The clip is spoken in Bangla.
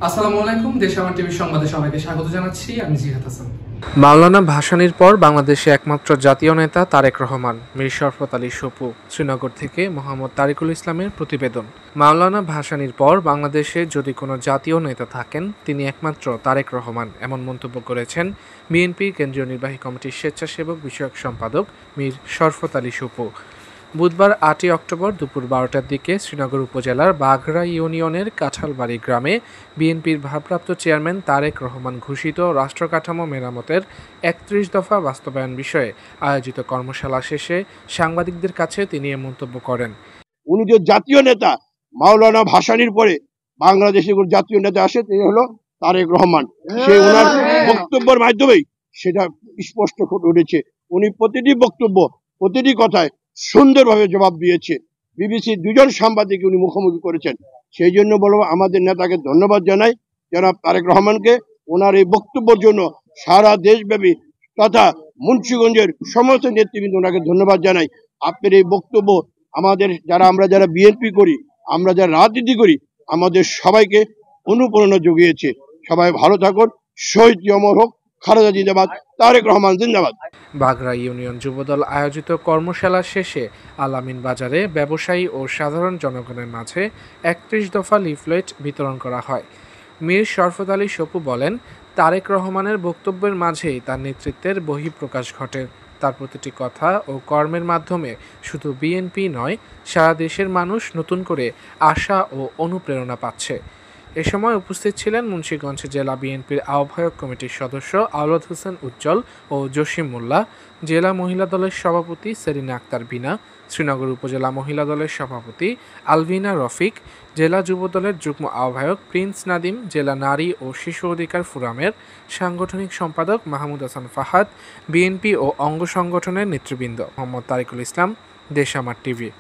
আসসালামু আলাইকুম। দেশামার টিভি সংবাদে সবাইকে স্বাগত জানাচ্ছি। আমি জিহাদ হাসান। মাওলানা ভাসানীর পর বাংলাদেশে একমাত্র জাতীয় নেতা তারেক রহমান। মীর শরফত আলী সপু। শ্রীনগর থেকে মোহাম্মদ তারিকুল ইসলামের প্রতিবেদন। মাওলানা ভাসানীর পর বাংলাদেশে যদি কোনো জাতীয় নেতা থাকেন তিনি একমাত্র তারেক রহমান, এমন মন্তব্য করেছেন বিএনপি কেন্দ্রীয় নির্বাহী কমিটির স্বেচ্ছাসেবক বিষয়ক সম্পাদক মীর শরফত আলী সপু। বুধবার ৮ই অক্টোবর দুপুর ১২টার দিকে শ্রীনগর উপজেলার বাঘরা ইউনিয়নের কাঁঠালবাড়ি গ্রামে বিএনপির ভারপ্রাপ্ত চেয়ারম্যান তারেক রহমান ঘোষিত রাষ্ট্রকাঠামো মেরামতের ৩১ দফা বাস্তবায়ন বিষয়ে আয়োজিত কর্মশালা শেষে সাংবাদিকদের কাছে তিনি এ মন্তব্য করেন। উনি যে জাতীয় নেতা, মাওলানা ভাসানীর পরে বাংলাদেশে জাতীয় নেতা আসে তিনি হলো তারেক রহমান। সে ওনার বক্তব্যের মাধ্যমেই সেটা স্পষ্ট ফুটে উঠেছে। উনি প্রতিটি বক্তব্য, প্রতিটি কথায় সুন্দরভাবে জবাব দিয়েছে। বিবিসি দুজন সাংবাদিক উনি মুখোমুখি করেছেন। সেই জন্য বলবো আমাদের নেতাকে ধন্যবাদ জানাই, জনাব তারেক রহমানকে ওনার এই বক্তব্যের জন্য সারা দেশব্যাপী তথা মুন্সিগঞ্জের সমস্ত নেতৃবৃন্দ ওনাকে ধন্যবাদ জানাই। আপনার এই বক্তব্য আমাদের আমরা যারা বিএনপি করি, আমরা যারা রাজনীতি করি, আমাদের সবাইকে অনুপ্রেরণা জুগিয়েছে। সবাই ভালো থাকুন। শহীদ অমর হোক, খালেদা জিন্দাবাদ, তারেক রহমান জিন্দাবাদ। বাঘরা ইউনিয়ন যুবদল আয়োজিত কর্মশালা শেষে আলামিন বাজারে ব্যবসায়ী ও সাধারণ জনগণের মাঝে ৩১ দফা লিফলেট বিতরণ করা হয়। মীর শরফত আলী সপু বলেন, তারেক রহমানের বক্তব্যের মাঝেই তার নেতৃত্বের বহিঃপ্রকাশ ঘটে। তার প্রতিটি কথা ও কর্মের মাধ্যমে শুধু বিএনপি নয়, সারা দেশের মানুষ নতুন করে আশা ও অনুপ্রেরণা পাচ্ছে। এ সময় উপস্থিত ছিলেন মুন্সিগঞ্জ জেলা বিএনপির আহ্বায়ক কমিটির সদস্য আওলাদ হোসেন উজ্জ্বল ও জসিম মোল্লা, জেলা মহিলা দলের সভাপতি সেরিনা আক্তার বিনা, শ্রীনগর উপজেলা মহিলা দলের সভাপতি আলভিনা রফিক, জেলা যুব দলের যুগ্ম আহ্বায়ক প্রিন্স নাদিম, জেলা নারী ও শিশু অধিকার ফোরামের সাংগঠনিক সম্পাদক মাহমুদ হাসান ফাহাদ, বিএনপি ও অঙ্গ সংগঠনের নেতৃবৃন্দ। মোহাম্মদ তারিকুল ইসলাম, দেশামার টিভি।